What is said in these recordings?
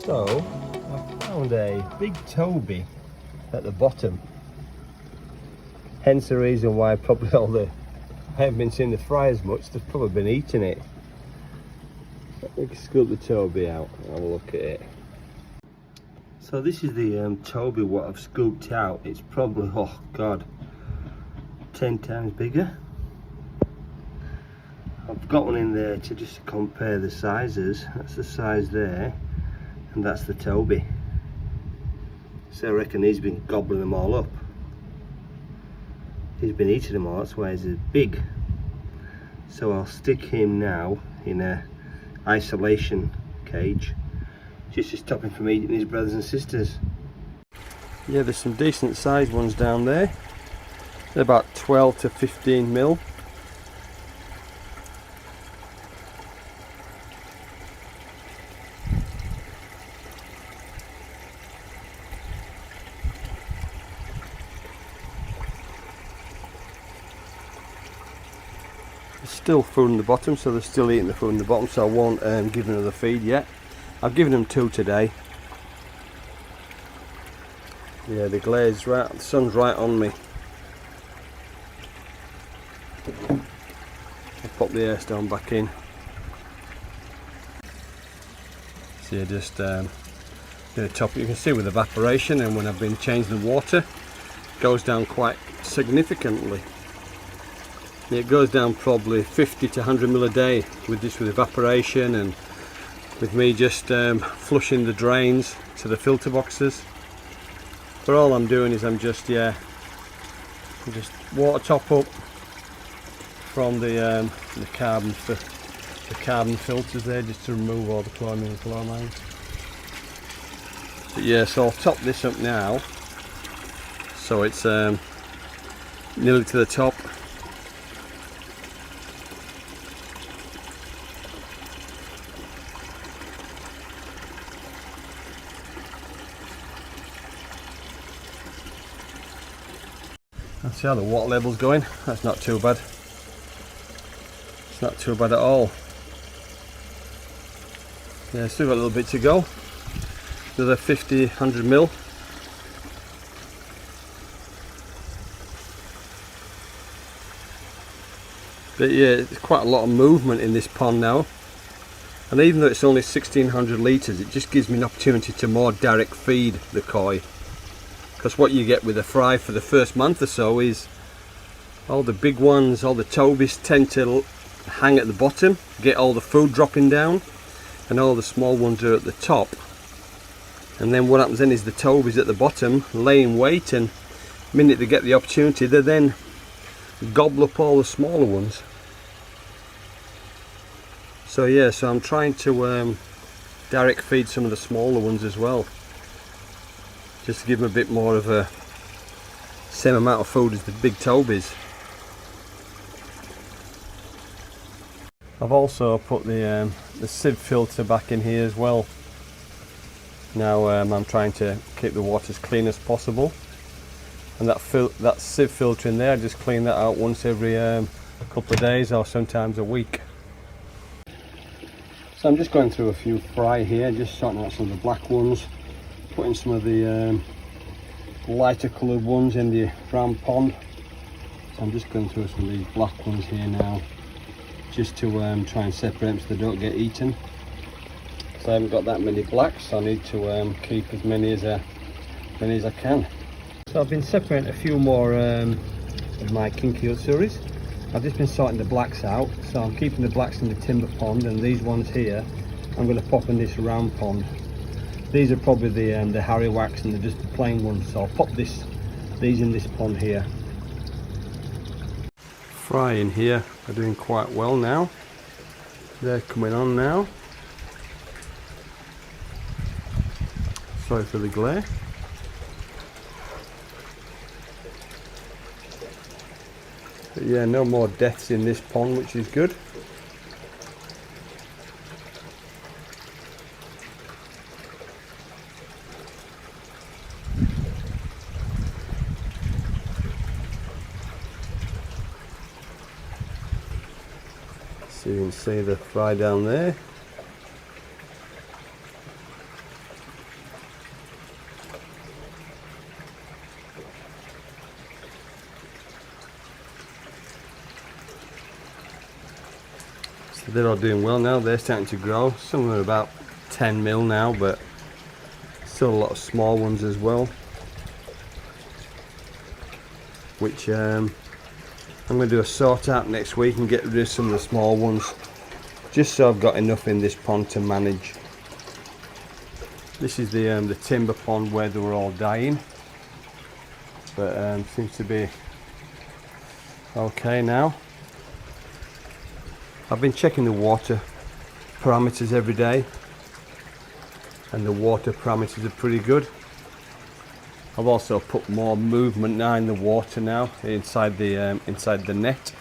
So I found a big toby at the bottom, hence the reason why probably I haven't been seeing the fry as much. They've probably been eating it. Let me scoop the toby out and have a look at it. So this is the toby what I've scooped out. It's probably, oh god, 10 times bigger. I've got one in there to just compare the sizes. That's the size there, and that's the toby. So I reckon he's been gobbling them all up. He's been eating them all, that's why he's big. So I'll stick him now in a isolation cage, just to stop him from eating his brothers and sisters. Yeah, there's some decent sized ones down there. They're about 12 to 15 mil. There's still food in the bottom, so they're still eating the food in the bottom, so I won't give them another feed yet. I've given them 2 today. Yeah, the glaze right, the sun's right on me. I'll pop the air stone back in. So you just do the top. You can see with evaporation, and when I've been changing the water, it goes down quite significantly. It goes down probably 50 to 100 mil a day with evaporation, and with me just flushing the drains to the filter boxes. But all I'm doing is I'm just water top up from the carbon filters there, just to remove all the chlorine and chloramine. But yeah, so I'll top this up now, so it's nearly to the top. Let's see how the water level's going. That's not too bad. It's not too bad at all. Yeah, still got a little bit to go. Another 50, 100 mil. But yeah, there's quite a lot of movement in this pond now. And even though it's only 1600 litres, it just gives me an opportunity to more direct feed the koi. Because what you get with a fry for the first month or so is all the big ones, all the tobies tend to hang at the bottom, get all the food dropping down, and all the small ones are at the top. And then what happens then is the tobies at the bottom laying wait, and the minute they get the opportunity, they then gobble up all the smaller ones. So yeah, so I'm trying to direct feed some of the smaller ones as well, just to give them a bit more of a same amount of food as the big tobies. I've also put the sieve filter back in here as well. Now I'm trying to keep the water as clean as possible, and that sieve filter in there, I just clean that out once every couple of days or sometimes a week. So I'm just going through a few fry here, just sorting out some of the black ones, putting some of the lighter coloured ones in the brown pond. So I'm just going through some of these black ones here now, just to try and separate them so they don't get eaten. So I haven't got that many blacks, so I need to keep as many as I can. So I've been separating a few more of my kinky Utsuris. I've just been sorting the blacks out, so I'm keeping the blacks in the timber pond, and these ones here I'm going to pop in this round pond. These are probably the Harry wax, and they're just the plain ones, so I'll pop these in this pond here. Fry in here are doing quite well now. They're coming on now. Sorry for the glare. But yeah, no more deaths in this pond, which is good. So you can see the fry down there. they're all doing well now. They're starting to grow. Some of them are about 10 mil now, but still a lot of small ones as well, which I'm going to do a sort out next week and get rid of some of the small ones, just so I've got enough in this pond to manage. This is the timber pond where they were all dying, but seems to be okay now. I've been checking the water parameters every day, and the water parameters are pretty good. I've also put more movement now in the water now inside the net.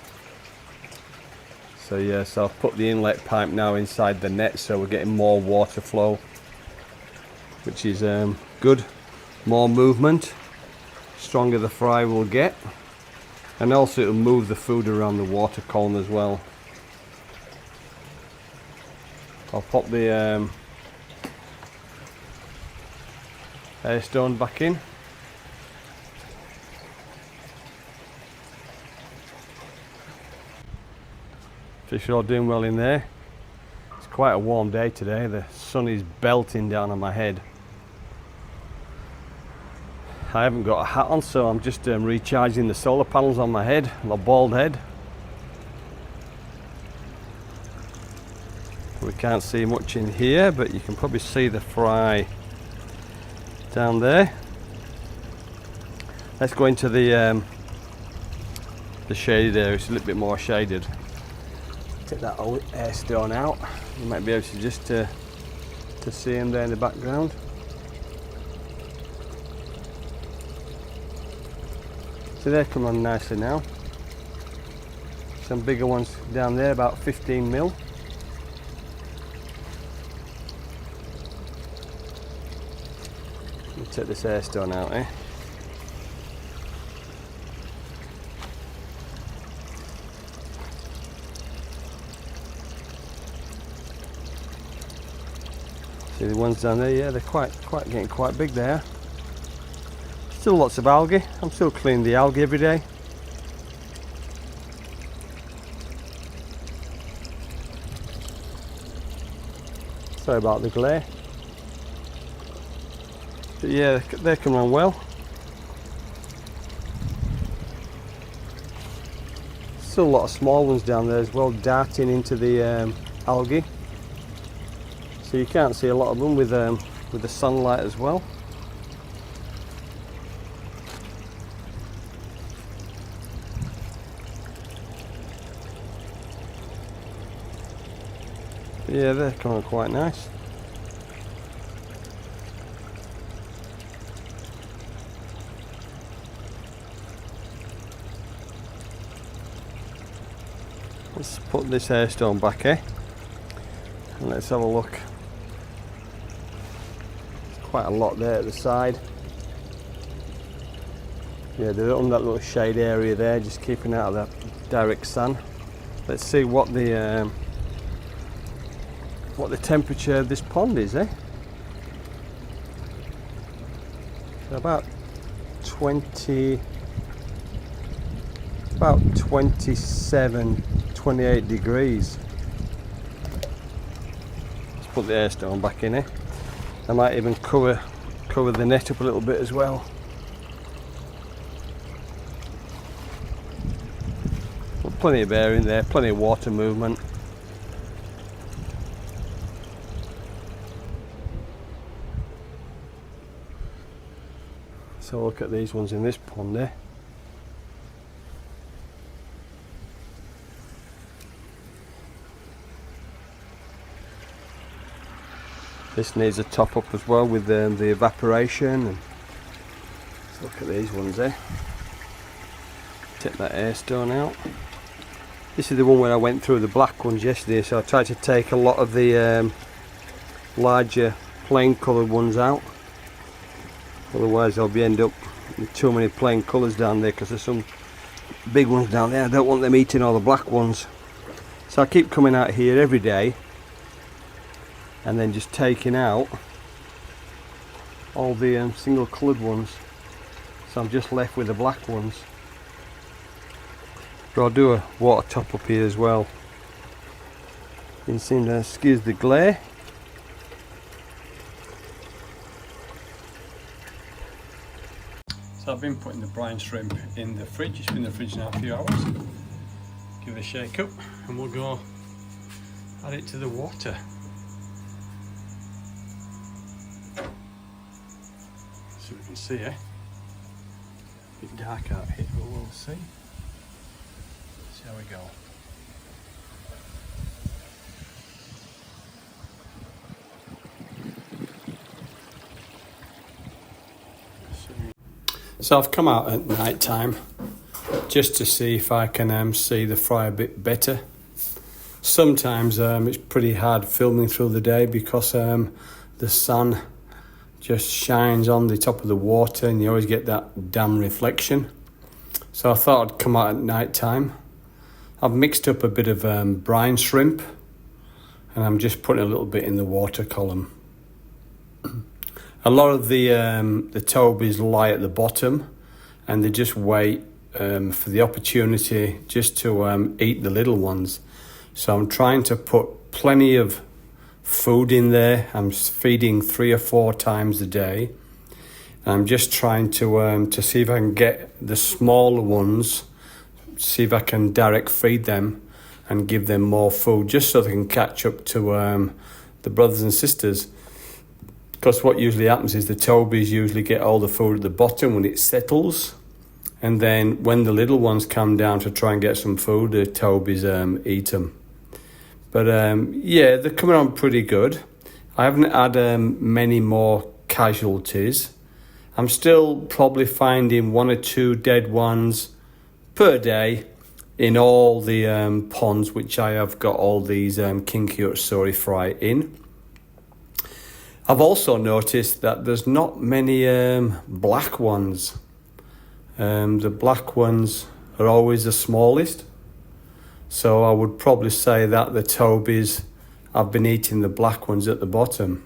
So yeah, so I've put the inlet pipe now inside the net, so we're getting more water flow, which is good. More movement, stronger the fry will get, and also it'll move the food around the water column as well. I'll pop the air stone back in. Fish are all doing well in there. It's quite a warm day today. The sun is belting down on my head. I haven't got a hat on, so I'm just recharging the solar panels on my head, my bald head. We can't see much in here, but you can probably see the fry down there. Let's go into the shaded area. It's a little bit more shaded. Take that old air stone out. You might be able to just to see him there in the background. So they're coming on nicely now. Some bigger ones down there, about 15 mil. Take this air stone out, eh? See the ones down there, yeah, they're getting quite big there. Still lots of algae. I'm still cleaning the algae every day. Sorry about the glare. But yeah, they're coming on well. Still a lot of small ones down there as well, darting into the algae. So you can't see a lot of them with the sunlight as well. But yeah, they're coming on quite nice. Let's put this air stone back, eh? And let's have a look. There's quite a lot there at the side. Yeah, they're on that little shade area there, just keeping out of that direct sun. Let's see what the temperature of this pond is, eh? So about 27, 28 degrees. Let's put the air stone back in, eh? I might even cover the net up a little bit as well. But plenty of air in there, plenty of water movement. So look at these ones in this pond there. This needs a top up as well with the evaporation. And look at these ones there. Take that air stone out. This is the one where I went through the black ones yesterday, so I tried to take a lot of the larger plain coloured ones out. Otherwise I'll end up with too many plain colours down there, because there's some big ones down there. I don't want them eating all the black ones. So I keep coming out here every day and then just taking out all the single coloured ones, so I'm just left with the black ones. But I'll do a water top up here as well. You seem to excuse the glare. So I've been putting the brine shrimp in the fridge. It's been in the fridge now a few hours. Give it a shake up and we'll go add it to the water. So we can see it. A bit dark out here, but we'll see. See how we go. So I've come out at night time just to see if I can see the fry a bit better. Sometimes it's pretty hard filming through the day because the sun just shines on the top of the water and you always get that damn reflection. So I thought I'd come out at night time. I've mixed up a bit of brine shrimp and I'm just putting a little bit in the water column. A lot of the tobies lie at the bottom and they just wait for the opportunity just to eat the little ones. So I'm trying to put plenty of food in there. I'm feeding 3 or 4 times a day. I'm just trying to see if I can get the smaller ones, see if I can direct feed them and give them more food just so they can catch up to the brothers and sisters. Because what usually happens is the tobies usually get all the food at the bottom when it settles. And then when the little ones come down to try and get some food, the tobies eat them. But yeah, they're coming on pretty good. I haven't had many more casualties. I'm still probably finding 1 or 2 dead ones per day in all the ponds which I have got all these kinky Utsuri fry in. I've also noticed that there's not many black ones. The black ones are always the smallest. So I would probably say that the tobies have been eating the black ones at the bottom.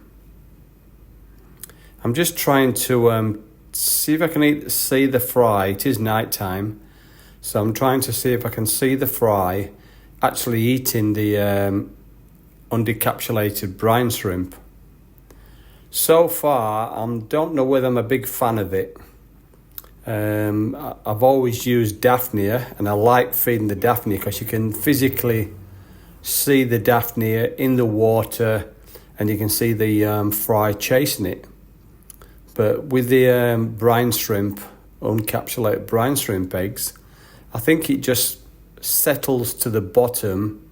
I'm just trying to see if I can see the fry. It is night time. So I'm trying to see if I can see the fry actually eating the undecapsulated brine shrimp. So far, I don't know whether I'm a big fan of it. I've always used Daphnia, and I like feeding the Daphnia because you can physically see the Daphnia in the water and you can see the fry chasing it. But with the brine shrimp, uncapsulated brine shrimp eggs, I think it just settles to the bottom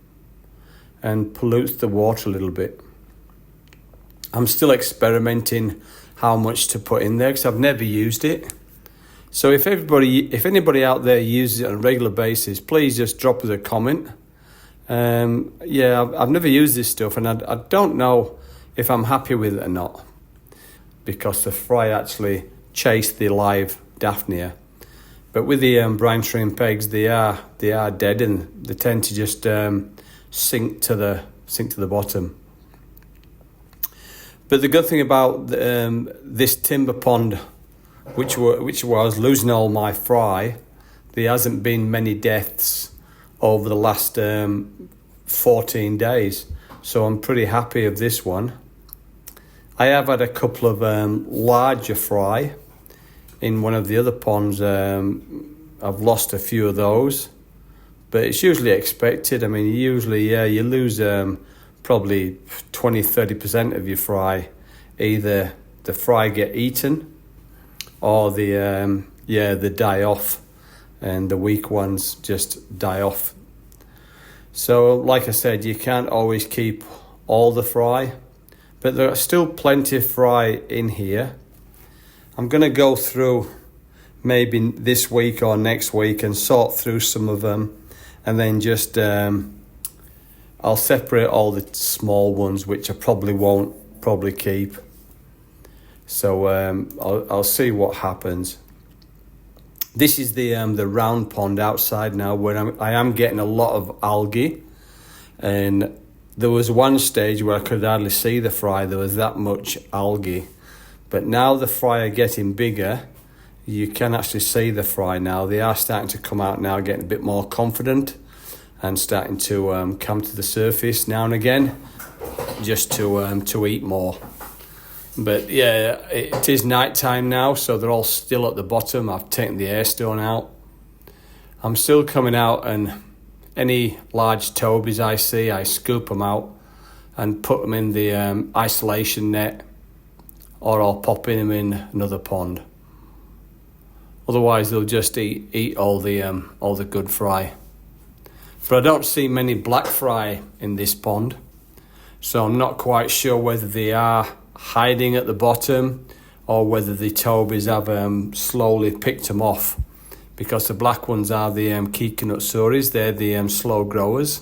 and pollutes the water a little bit. I'm still experimenting how much to put in there because I've never used it. So if anybody out there uses it on a regular basis, please just drop us a comment. Yeah, I've never used this stuff and I don't know if I'm happy with it or not because the fry actually chased the live Daphnia. But with the brine shrimp eggs, they are dead and they tend to just sink to the bottom. But the good thing about this timber pond, which was losing all my fry, there hasn't been many deaths over the last 14 days. So I'm pretty happy of this one. I have had a couple of larger fry in one of the other ponds. I've lost a few of those, but it's usually expected. I mean, usually, you lose probably 20-30% of your fry. Either the fry get eaten or they die off and the weak ones just die off. So like I said, you can't always keep all the fry, but there are still plenty of fry in here. I'm going to go through maybe this week or next week and sort through some of them and then just I'll separate all the small ones which I won't keep. So I'll see what happens. This is the round pond outside now where I am getting a lot of algae, and there was one stage where I could hardly see the fry. There was that much algae, but now the fry are getting bigger. You can actually see the fry now. They are starting to come out now, getting a bit more confident. and starting to come to the surface now and again, just to eat more. But yeah, it is night time now, so they're all still at the bottom. I've taken the air stone out. I'm still coming out, and any large tobies I see, I scoop them out and put them in the isolation net, or I'll pop them in another pond. Otherwise, they'll just eat all the good fry. But I don't see many black fry in this pond, so I'm not quite sure whether they are hiding at the bottom or whether the tobies have slowly picked them off, because the black ones are the Utsuris. They're the slow growers,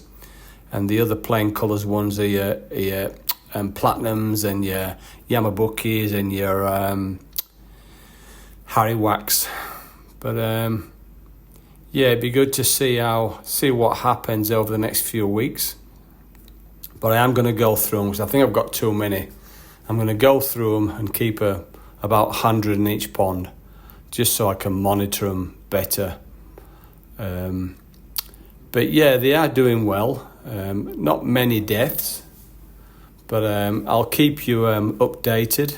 and the other plain colours ones are your platinums and your Yamabukis and your Harrywax. But yeah, it'd be good to see what happens over the next few weeks. But I am going to go through them because I think I've got too many. I'm going to go through them and keep about 100 in each pond, just so I can monitor them better. But yeah, they are doing well. Not many deaths, but I'll keep you updated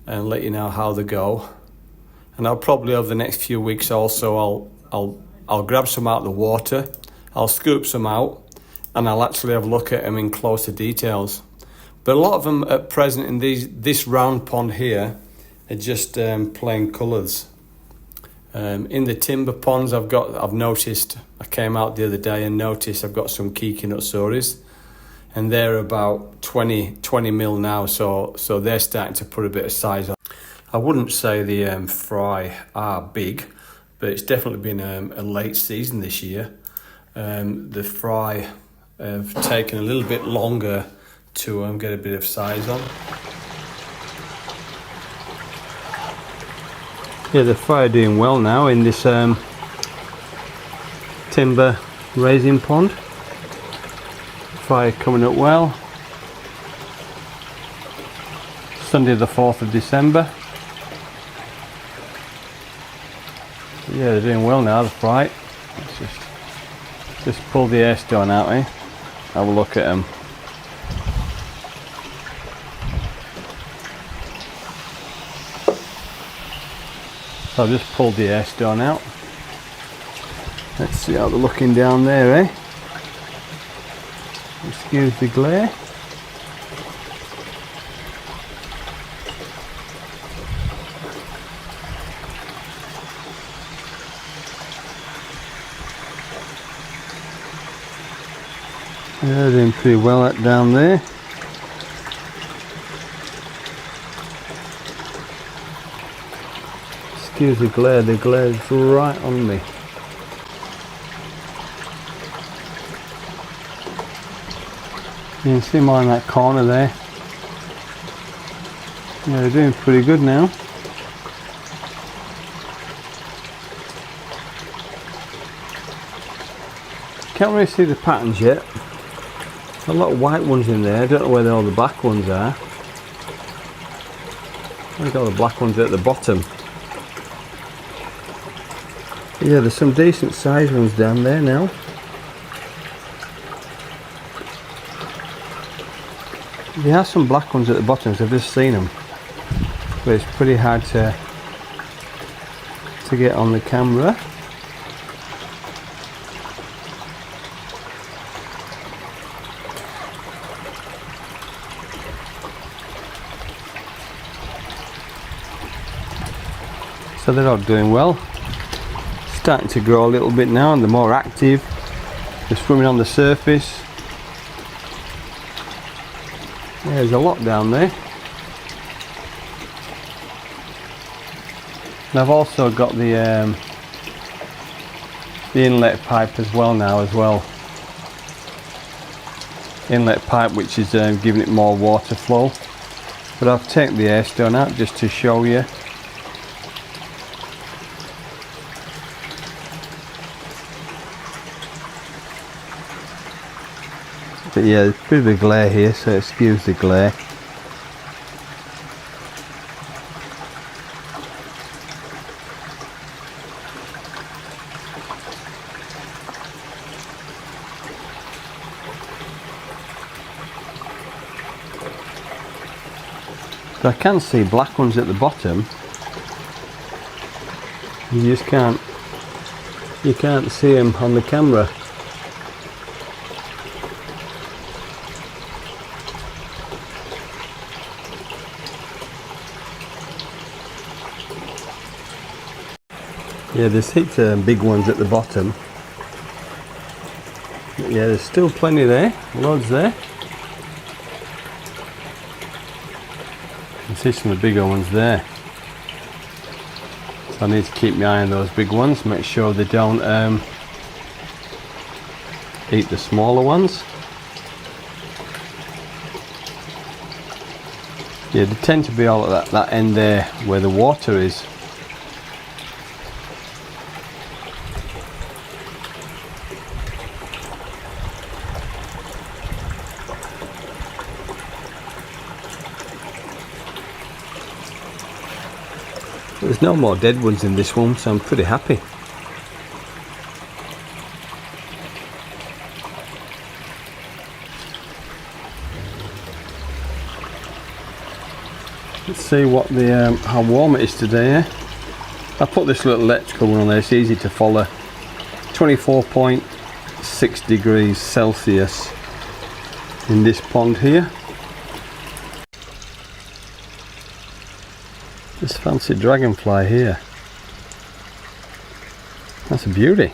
and let you know how they go. And I'll probably over the next few weeks also I'll grab some out of the water, I'll scoop some out, and I'll actually have a look at them in closer details. But a lot of them at present in this round pond here are just plain colours. In the timber ponds I've noticed, I came out the other day and noticed I've got some Utsuris, and they're about 20 mil now, so they're starting to put a bit of size on. I wouldn't say the fry are big, but it's definitely been a late season this year. The fry have taken a little bit longer to get a bit of size on. Yeah, the fry are doing well now in this timber raising pond. Fry coming up well. Sunday the 4th of December. Yeah, they're doing well now, the fry. Let's just pull the air stone out, have a look at them. So I've just pulled the air stone out. Let's see how they're looking down there, Excuse the glare. Yeah, they're doing pretty well down there. Excuse the glare's right on me. You can see mine in that corner there. Yeah, they're doing pretty good now. Can't really see the patterns yet. A lot of white ones in there. I don't know where all the black ones are. I've got the black ones at the bottom. Yeah, there's some decent sized ones down there now. There are some black ones at the bottom, so I've just seen them. But it's pretty hard to get on the camera. So they're all doing well. Starting to grow a little bit now, and they're more active. They're swimming on the surface. Yeah, there's a lot down there. And I've also got the inlet pipe as well now Inlet pipe which is giving it more water flow. But I've taken the air stone out just to show you. But yeah, there's a bit of a glare here, so excuse the glare. But I can see black ones at the bottom. You just can't see them on the camera. Yeah, there's heaps of big ones at the bottom. But yeah, there's still plenty there, loads there. You can see some of the bigger ones there. So I need to keep my eye on those big ones, make sure they don't eat the smaller ones. Yeah, they tend to be all at that end there where the water is. There's no more dead ones in this one, so I'm pretty happy. Let's see what the how warm it is today. I put this little electrical one on there, it's easy to follow. 24.6 degrees Celsius in this pond here. This fancy dragonfly here. That's a beauty.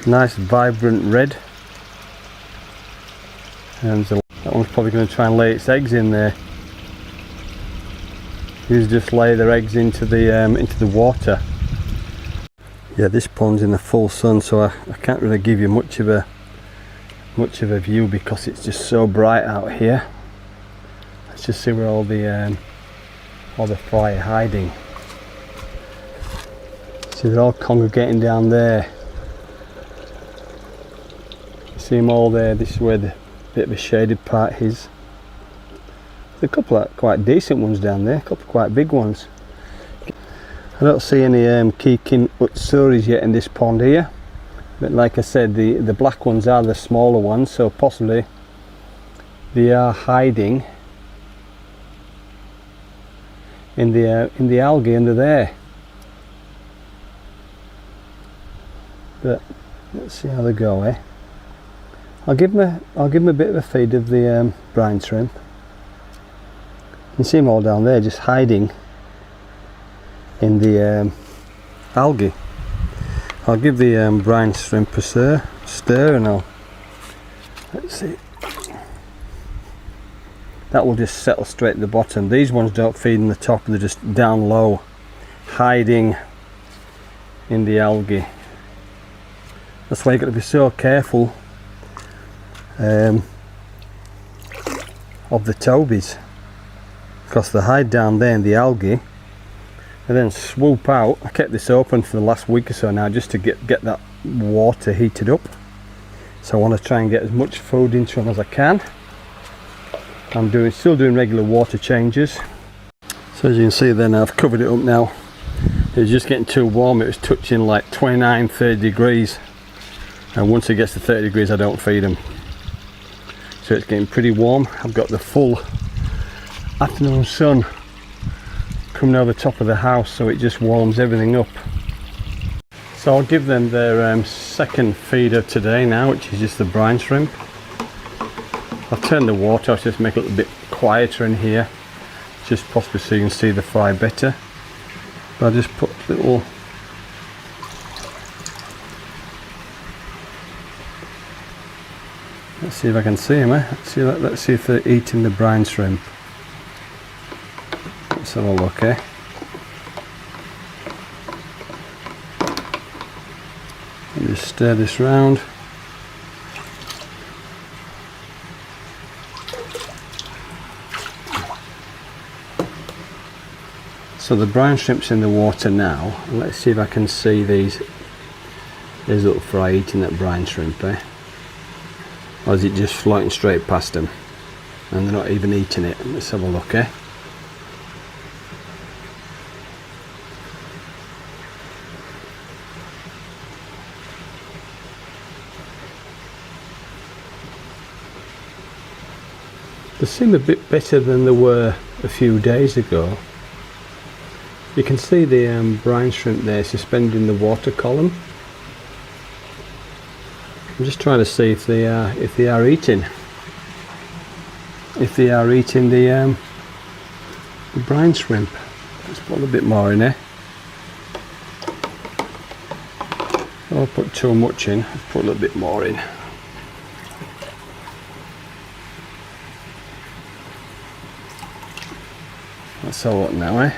Nice vibrant red. And that one's probably going to try and lay its eggs in there. These just lay their eggs into the water. Yeah, this pond's in the full sun, so I can't really give you much of a view because it's just so bright out here. Let's just see where all the fry are hiding. See, they're all congregating down there. You see them all there. This is where the bit of a shaded part is. There's a couple of quite decent ones down there, a couple of quite big ones. I don't see any Kikin Utsuris yet in this pond here, but like I said, the black ones are the smaller ones, so possibly they are hiding in the algae under there. But let's see how they go, eh? I'll give them a bit of a feed of the brine shrimp. You can see them all down there just hiding in the algae. I'll give the brine shrimp a stir and let's see. That will just settle straight at the bottom. These ones don't feed in the top, they're just down low, hiding in the algae. That's why you've got to be so careful of the tobies, because they hide down there in the algae and then swoop out. I kept this open for the last week or so now just to get that water heated up, so I want to try and get as much food into them as I can. I'm still doing regular water changes. So as you can see then, I've covered it up now. It was just getting too warm, it was touching like 29-30 degrees, and once it gets to 30 degrees I don't feed them. So it's getting pretty warm. I've got the full afternoon sun coming over the top of the house, so it just warms everything up. So I'll give them their second feed of today now, which is just the brine shrimp. I've turned the water off just to make it a little bit quieter in here, just possibly so you can see the fry better. But I'll just put little let's see if I can see them, eh? Let's see if they're eating the brine shrimp. Let's have a look, eh? Let me just stir this round. So the brine shrimp's in the water now. Let's see if I can see these little fry eating that brine shrimp, eh? Or is it just floating straight past them and they're not even eating it? Let's have a look, eh? They seem a bit better than they were a few days ago. You can see the brine shrimp there suspended in the water column. I'm just trying to see if they are eating. If they are eating the brine shrimp. Let's put a little bit more in there. Don't put too much in. Let's put a little bit more in. That's a lot now, eh?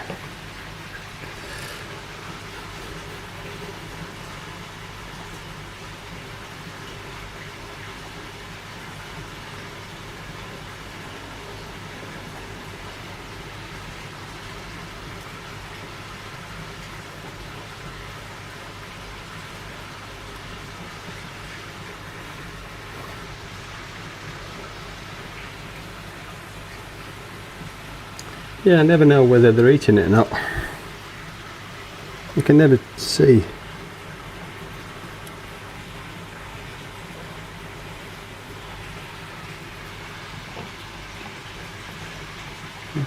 Yeah, I never know whether they're eating it or not. You can never see.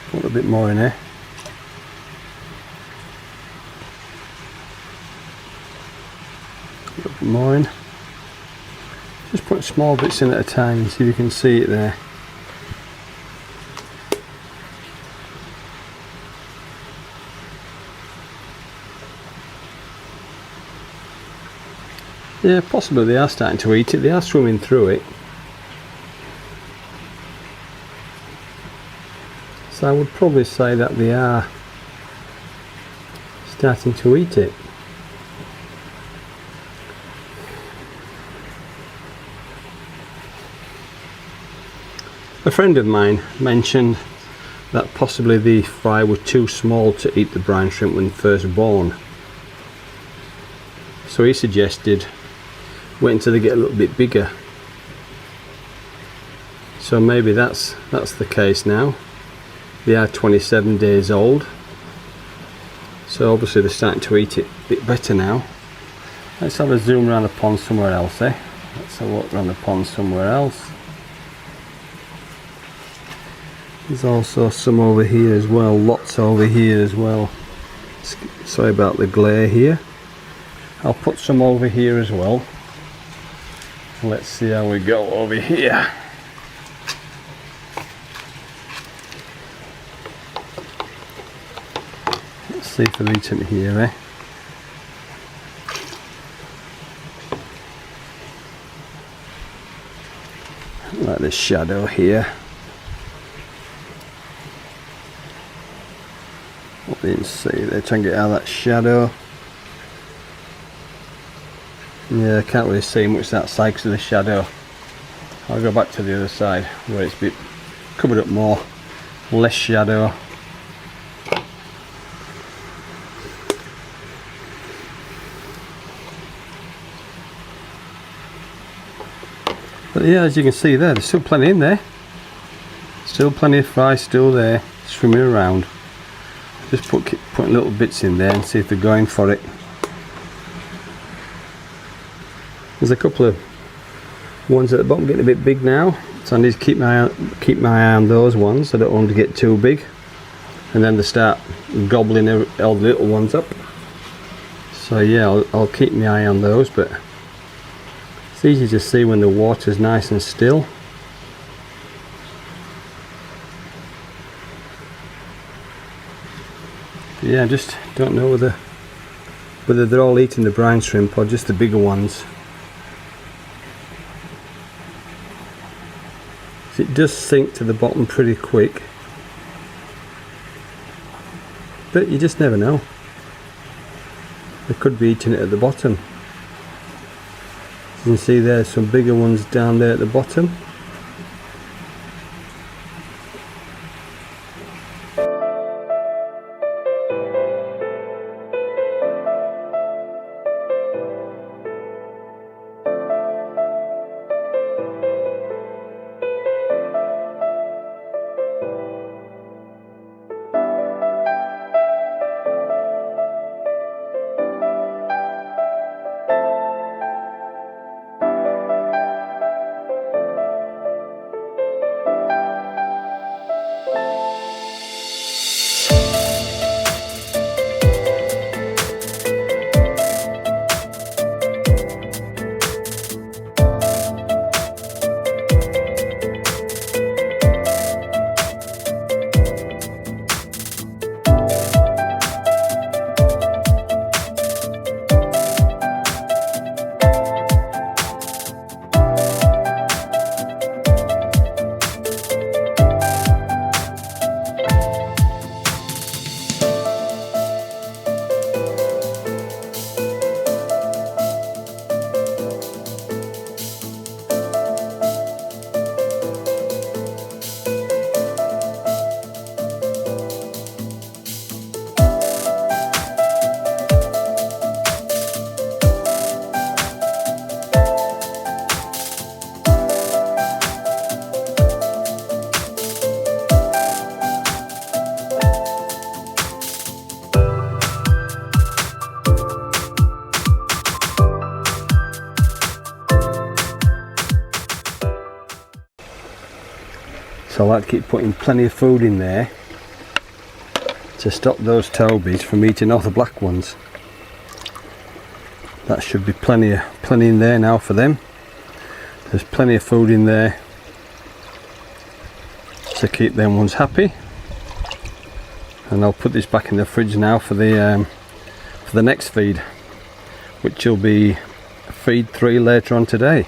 Put a bit more in here. A little bit more in. Just put small bits in at a time, see if you can see it there. Yeah, possibly they are starting to eat it. They are swimming through it. So I would probably say that they are starting to eat it. A friend of mine mentioned that possibly the fry were too small to eat the brine shrimp when first born. So he suggested wait until they get a little bit bigger. So maybe that's the case now. They are 27 days old. So obviously they're starting to eat it a bit better now. Let's have a zoom around the pond somewhere else, eh? Let's have a look around the pond somewhere else. There's also some over here as well, lots over here as well. Sorry about the glare here. I'll put some over here as well. Let's see how we go over here. Let's see if they're eating here, eh? Like this shadow here. What you can see there, try and get out of that shadow. Yeah, I can't really see much that side because of the shadow. I'll go back to the other side where it's a bit covered up more, less shadow. But yeah, as you can see there, there's still plenty in there. Still plenty of fry still there, swimming around. Just putting little bits in there and see if they're going for it. There's a couple of ones at the bottom getting a bit big now, so I need to keep my eye on those ones. I don't want them to get too big, and then they start gobbling all the little ones up. So yeah, I'll keep my eye on those, but it's easy to see when the water's nice and still. Yeah, I just don't know whether they're all eating the brine shrimp or just the bigger ones. It does sink to the bottom pretty quick, but you just never know. They could be eating it at the bottom. As you can see there's some bigger ones down there at the bottom. So I like to keep putting plenty of food in there to stop those tobies from eating off the black ones. That should be plenty in there now for them. There's plenty of food in there to keep them ones happy. And I'll put this back in the fridge now for the next feed, which will be feed 3 later on today.